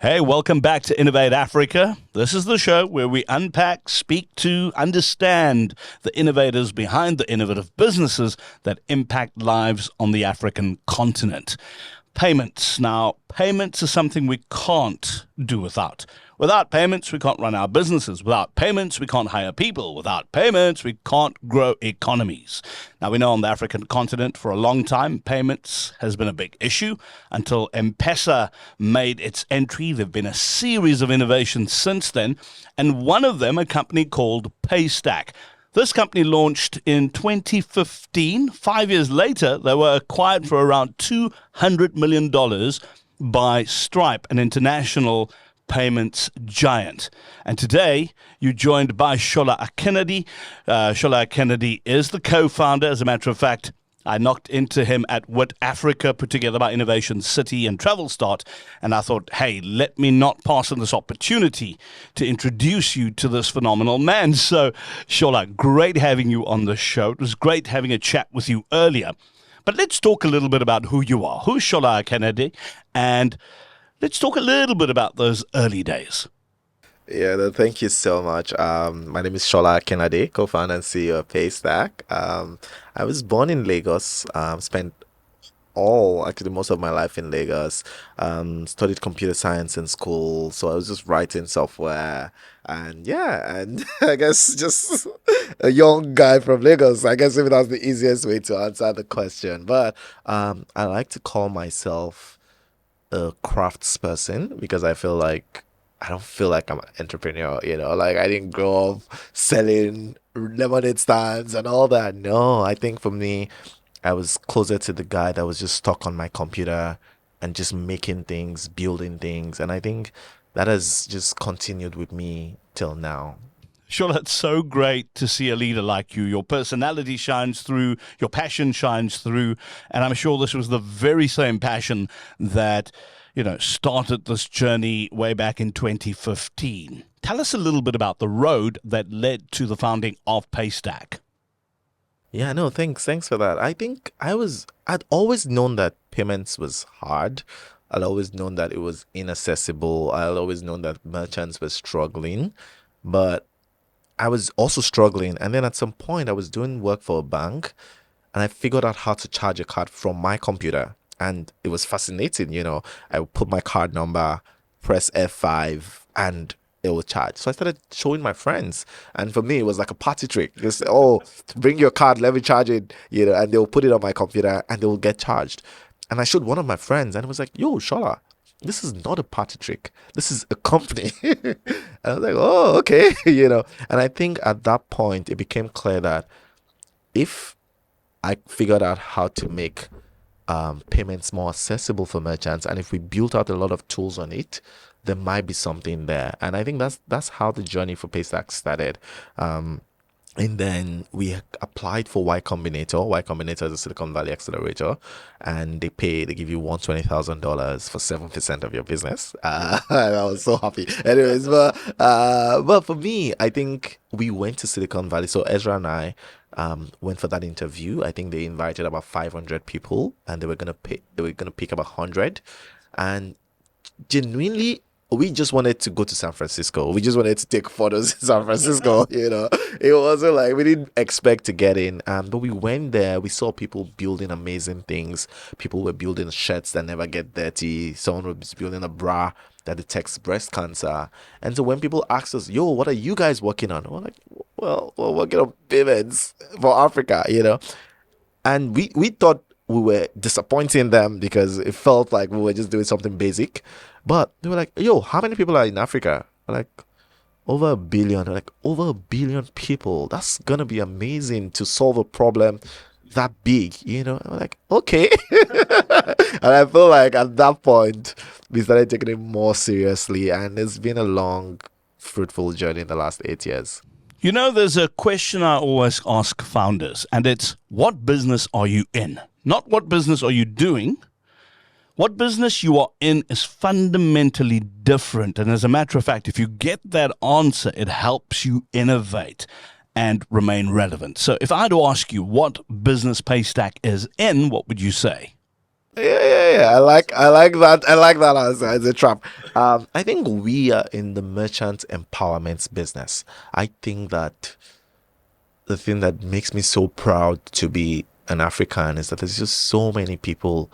Hey, welcome back to Innovate Africa. This is the show where we unpack, speak to, understand the innovators behind the innovative businesses that impact lives on the African continent. Payments. Now, payments is something we can't do without. Without payments, we can't run our businesses. Without payments, we can't hire people. Without payments, we can't grow economies. Now, we know on the African continent for a long time, payments has been a big issue until M-Pesa made its entry. There have been a series of innovations since then, and one of them, a company called Paystack. This company launched in 2015. 5 years later, they were acquired for around $200 million by Stripe, an international payments giant. And today, you're joined by Shola Akinlade. Shola Akinlade is the co-founder. As a matter of fact, I knocked into him at WIT Africa, put together by Innovation City and Travel Start, and I thought, hey, let me not pass on this opportunity to introduce you to this phenomenal man. So, Shola, great having you on the show. It was great having a chat with you earlier. But let's talk a little bit about who you are. Who's Shola Akinlade? And let's talk a little bit about those early days. Yeah, thank you so much. My name is Shola Akinlade, co-founder and CEO of Paystack. I was born in Lagos, spent most of my life in Lagos, studied computer science in school, so I was just writing software, and I guess just a young guy from Lagos. I guess maybe that's the easiest way to answer the question, but I like to call myself a craftsperson because I don't feel like I'm an entrepreneur, like I didn't grow up selling lemonade stands and all that. No, I think for me, I was closer to the guy that was just stuck on my computer and just making things, building things. And I think that has just continued with me till now. Sure, that's so great to see a leader like you. Your personality shines through, your passion shines through, and I'm sure this was the very same passion that started this journey way back in 2015. Tell us a little bit about the road that led to the founding of Paystack. Yeah, no, thanks for that. I think I'd always known that payments was hard. I'd always known that it was inaccessible. I'd always known that merchants were struggling, but I was also struggling. And then at some point I was doing work for a bank and I figured out how to charge a card from my computer. And it was fascinating, I would put my card number, press F5, and it would charge. So I started showing my friends. And for me, it was like a party trick. Just, bring your card, let me charge it, and they'll put it on my computer and they will get charged. And I showed one of my friends and it was like, yo, Shola, this is not a party trick. This is a company. And I was like, oh, okay, And I think at that point, it became clear that if I figured out how to make payments more accessible for merchants, and if we built out a lot of tools on it, there might be something there. And I think that's how the journey for Paystack started. And then we applied for Y Combinator. Y Combinator is a Silicon Valley accelerator, and they give you $120,000 for 7% of your business. And I was so happy. Anyways, but for me, I think we went to Silicon Valley. So Ezra and I went for that interview. I think they invited about 500 people, and they were gonna pick about 100. And genuinely, we just wanted to go to San Francisco. We just wanted to take photos in San Francisco, It wasn't like we didn't expect to get in. But we went there. We saw people building amazing things. People were building shirts that never get dirty. Someone was building a bra that detects breast cancer. And so when people asked us, yo, what are you guys working on? We're like, well, we're working on payments for Africa, And we thought we were disappointing them because it felt like we were just doing something basic. But they were like, yo, how many people are in Africa? We're like, over 1 billion. They're like, over 1 billion people. That's going to be amazing to solve a problem that big, I'm like, okay. And I feel like at that point, we started taking it more seriously. And it's been a long, fruitful journey in the last 8 years. There's a question I always ask founders, and it's, what business are you in? Not what business are you doing. What business you are in is fundamentally different. And as a matter of fact, if you get that answer, it helps you innovate and remain relevant. So if I had to ask you what business Paystack is in, what would you say? Yeah. I like that. I like that answer. It's a trap. I think we are in the merchant empowerment business. I think that the thing that makes me so proud to be an African is that there's just so many people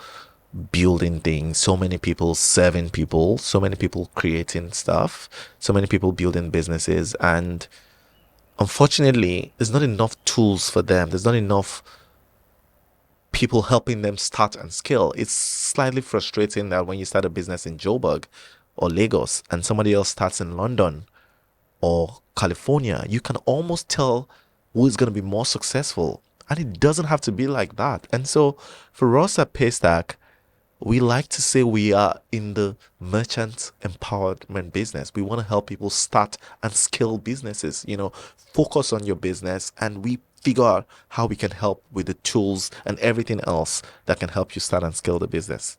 building things, so many people serving people, so many people creating stuff, so many people building businesses, and unfortunately, there's not enough tools for them. There's not enough people helping them start and scale. It's slightly frustrating that when you start a business in Joburg or Lagos and somebody else starts in London or California, you can almost tell who is going to be more successful. And it doesn't have to be like that. And so for us at Paystack, we like to say we are in the merchant empowerment business. We want to help people start and scale businesses, focus on your business, and we figure out how we can help with the tools and everything else that can help you start and scale the business.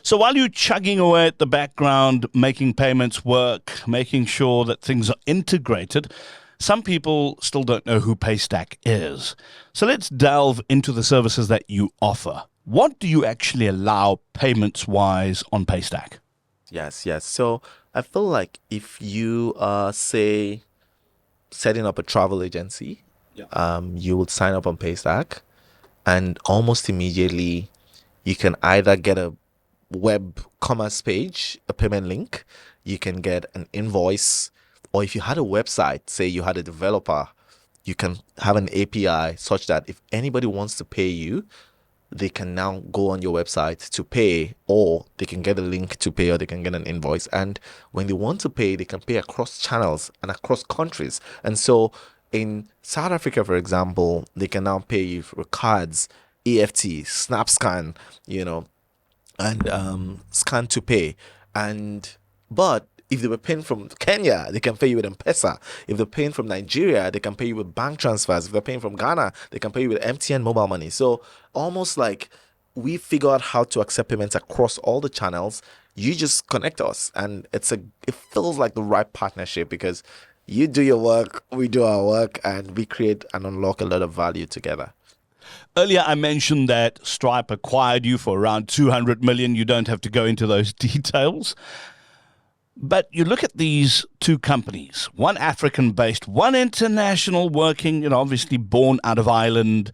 So while you're chugging away at the background, making payments work, making sure that things are integrated, some people still don't know who Paystack is. So let's delve into the services that you offer. What do you actually allow payments-wise on Paystack? Yes. So I feel like if you are, say, setting up a travel agency, you would sign up on Paystack, and almost immediately you can either get a web commerce page, a payment link, you can get an invoice, or if you had a website, say you had a developer, you can have an API such that if anybody wants to pay you, they can now go on your website to pay, or they can get a link to pay, or they can get an invoice. And when they want to pay, they can pay across channels and across countries. And so in South Africa, for example, they can now pay you for cards, EFT, SnapScan, and scan to pay. But if they were paying from Kenya, they can pay you with M-Pesa. If they're paying from Nigeria, they can pay you with bank transfers. If they're paying from Ghana, they can pay you with MTN mobile money. So almost like we figure out how to accept payments across all the channels. You just connect us, and it feels like the right partnership because you do your work, we do our work, and we create and unlock a lot of value together. Earlier, I mentioned that Stripe acquired you for around 200 million. You don't have to go into those details. But you look at these two companies, one African-based, one international, working, obviously born out of Ireland,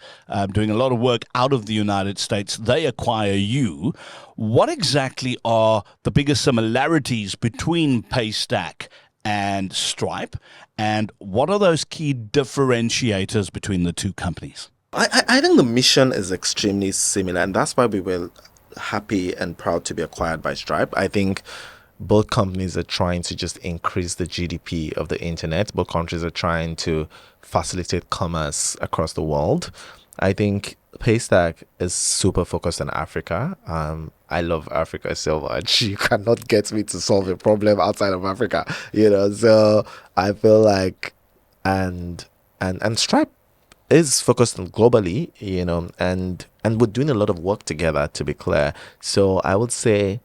doing a lot of work out of the United States. They acquire you. What exactly are the biggest similarities between Paystack and Stripe? And what are those key differentiators between the two companies? I think the mission is extremely similar, and that's why we were happy and proud to be acquired by Stripe. I think both companies are trying to just increase the GDP of the internet. Both countries are trying to facilitate commerce across the world. I think Paystack is super focused on Africa. I love Africa so much. You cannot get me to solve a problem outside of Africa, So I feel like, and Stripe is focused on globally, and we're doing a lot of work together, to be clear. So I would say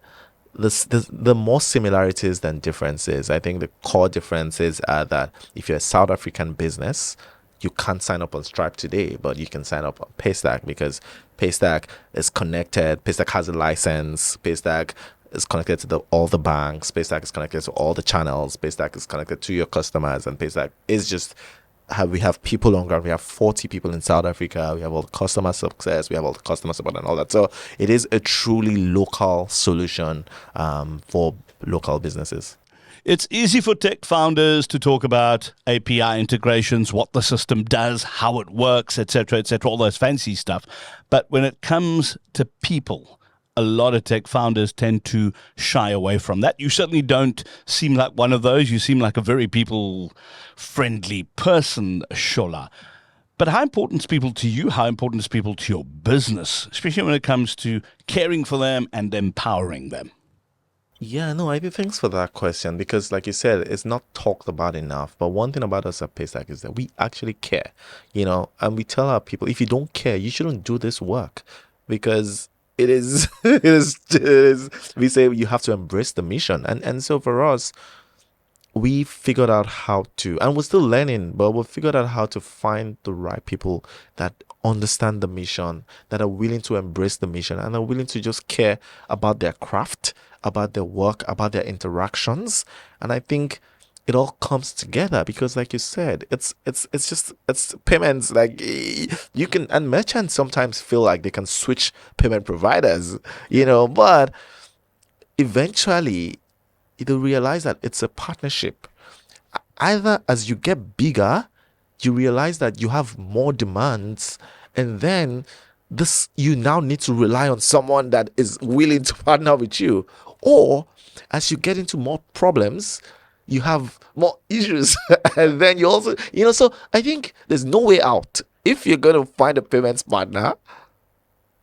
the more similarities than differences. I think the core differences are that if you're a South African business, you can't sign up on Stripe today, but you can sign up on Paystack because Paystack is connected. Paystack has a license. Paystack is connected to all the banks. Paystack is connected to all the channels. Paystack is connected to your customers, and Paystack is just we have people on ground. We have 40 people in South Africa. We have all the customer success. We have all the customer support and all that. So it is a truly local solution for local businesses. It's easy for tech founders to talk about API integrations, what the system does, how it works, etc., all those fancy stuff. But when it comes to people, a lot of tech founders tend to shy away from that. You certainly don't seem like one of those. You seem like a very people-friendly person, Shola. But how important is people to you? How important is people to your business, especially when it comes to caring for them and empowering them? Yeah, no, thanks for that question because, like you said, it's not talked about enough. But one thing about us at Paystack is that we actually care, and we tell our people, if you don't care, you shouldn't do this work because it is, we say you have to embrace the mission. And so for us, we figured out how to, and we're still learning, but we figured out how to find the right people that understand the mission, that are willing to embrace the mission, and are willing to just care about their craft, about their work, about their interactions. And I think it all comes together because, like you said, it's payments. Like you can, and merchants sometimes feel like they can switch payment providers, but eventually they'll realize that it's a partnership. Either as you get bigger, you realize that you have more demands, and then this you now need to rely on someone that is willing to partner with you. Or as you get into more problems, you have more issues, and then you also, so I think there's no way out. If you're going to find a payments partner,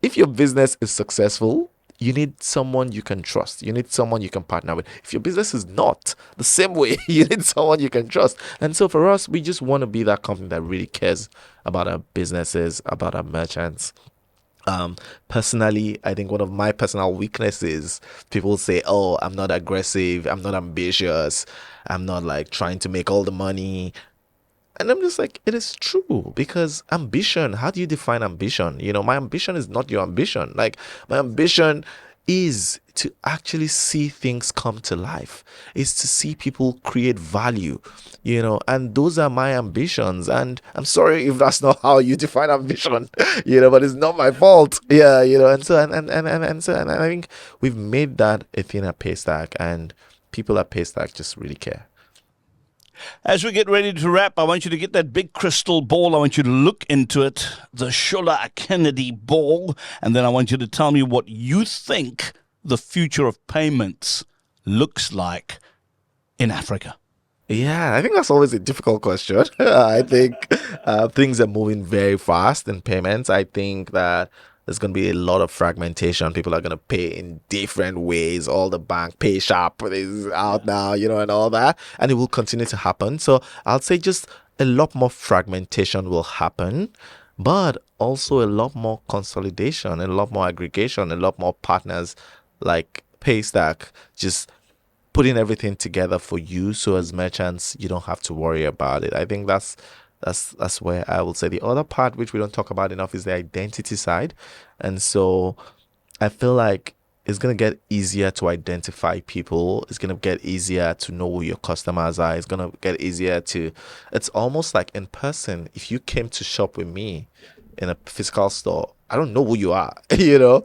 if your business is successful, you need someone you can trust. You need someone you can partner with. If your business is not the same way, you need someone you can trust. And so for us, we just want to be that company that really cares about our businesses, about our merchants. Personally, I think one of my personal weaknesses, people say, oh, I'm not aggressive, I'm not ambitious, I'm not like trying to make all the money. And I'm just like, it is true, because ambition, how do you define ambition? My ambition is not your ambition. Like, my ambition is to actually see things come to life, is to see people create value, and those are my ambitions. And I'm sorry if that's not how you define ambition, but it's not my fault. Yeah, and I think we've made that a thing at Paystack, and people at Paystack just really care. As we get ready to wrap, I want you to get that big crystal ball. I want you to look into it, the Shola Akinlade ball, and then I want you to tell me what you think the future of payments looks like in Africa. Yeah, I think that's always a difficult question. I think things are moving very fast in payments. I think that there's going to be a lot of fragmentation. People are going to pay in different ways. All the bank pay sharp is out now, and all that. And it will continue to happen. So I'll say just a lot more fragmentation will happen, but also a lot more consolidation, a lot more aggregation, a lot more partners like Paystack just putting everything together for you. So as merchants, you don't have to worry about it. I think that's where I will say the other part, which we don't talk about enough, is the identity side. And so I feel like it's going to get easier to identify people. It's going to get easier to know who your customers are. It's going to get easier it's almost like in person. If you came to shop with me in a physical store, I don't know who you are, Yeah.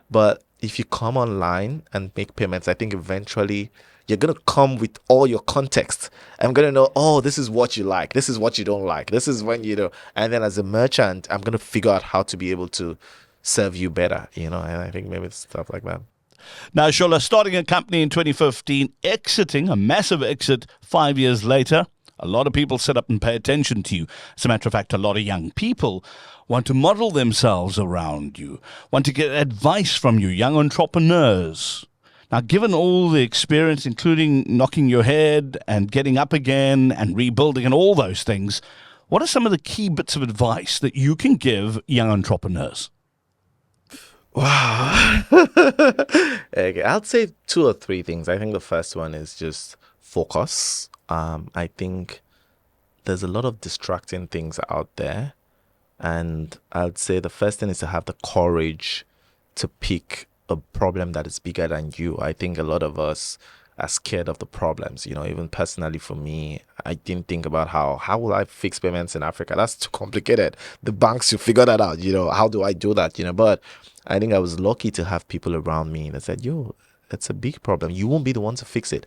But if you come online and make payments, I think eventually you're going to come with all your context. I'm going to know, oh, this is what you like. This is what you don't like. This is when you do. And then as a merchant, I'm going to figure out how to be able to serve you better, and I think maybe it's stuff like that. Now, Shola, starting a company in 2015, exiting, a massive exit 5 years later, a lot of people sit up and pay attention to you. As a matter of fact, a lot of young people want to model themselves around you, want to get advice from you, young entrepreneurs. Now, given all the experience, including knocking your head and getting up again and rebuilding and all those things, what are some of the key bits of advice that you can give young entrepreneurs? Wow. Okay, I'll say 2 or 3 things. I think the first one is just focus. I think there's a lot of distracting things out there. And I'd say the first thing is to have the courage to pick a problem that is bigger than you. I think a lot of us are scared of the problems. Even personally for me, I didn't think about how will I fix payments in Africa? That's too complicated. The banks should figure that out. How do I do that? But I think I was lucky to have people around me that said, it's a big problem. You won't be the one to fix it.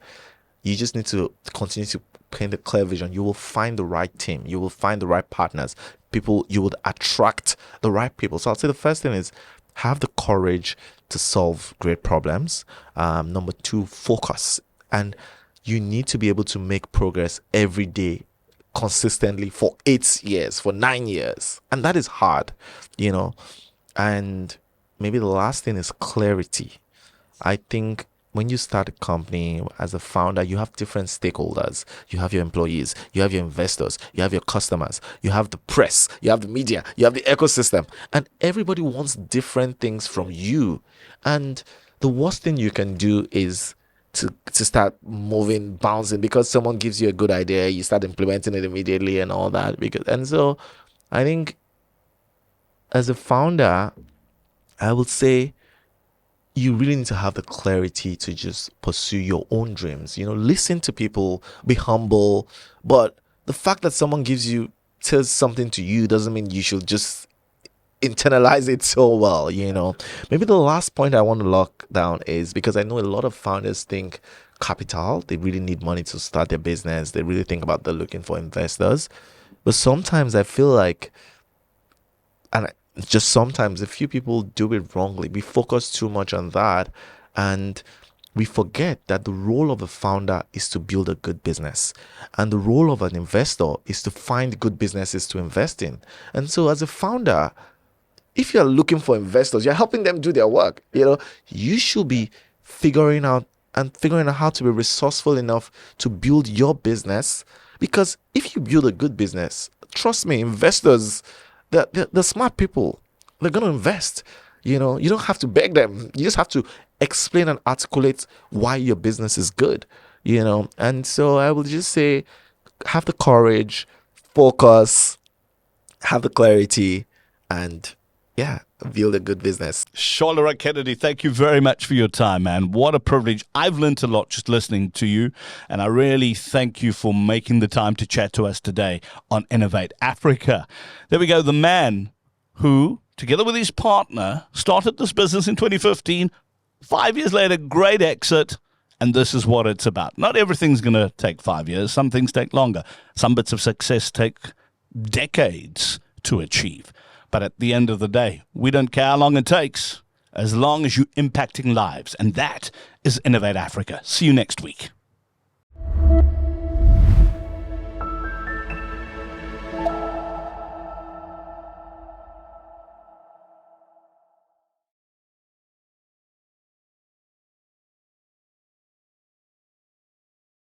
You just need to continue to paint a clear vision. You will find the right team. You will find the right partners. People, you would attract the right people. So I'll say the first thing is have the courage to solve great problems. Number 2, focus. And you need to be able to make progress every day, consistently for 8 years, for 9 years. And that is hard, And maybe the last thing is clarity. I think when you start a company as a founder, you have different stakeholders. You have your employees, you have your investors, you have your customers, you have the press, you have the media, you have the ecosystem, and everybody wants different things from you. And the worst thing you can do is to start moving, bouncing, because someone gives you a good idea, you start implementing it immediately and all that. And so I think as a founder, I would say you really need to have the clarity to just pursue your own dreams. Listen to people, be humble, but the fact that someone tells something to you doesn't mean you should just internalize it so well. Maybe the last point I want to lock down is, because I know a lot of founders think capital, they really need money to start their business. They really think about they're looking for investors. But sometimes I feel like, just sometimes, a few people do it wrongly. We focus too much on that, and we forget that the role of a founder is to build a good business, and the role of an investor is to find good businesses to invest in. And so as a founder, if you're looking for investors, you're helping them do their work. You should be figuring out how to be resourceful enough to build your business, because if you build a good business, trust me, investors, they're smart people. They're going to invest. You don't have to beg them. You just have to explain and articulate why your business is good. And so I will just say, have the courage, focus, have the clarity, and build a good business. Shola Akinlade, thank you very much for your time, man. What a privilege. I've learned a lot just listening to you, and I really thank you for making the time to chat to us today on Innovate Africa. There we go, the man who, together with his partner, started this business in 2015. 5 years later, great exit, and this is what it's about. Not everything's going to take 5 years. Some things take longer. Some bits of success take decades to achieve. But at the end of the day, we don't care how long it takes, as long as you're impacting lives. And that is Innovate Africa. See you next week.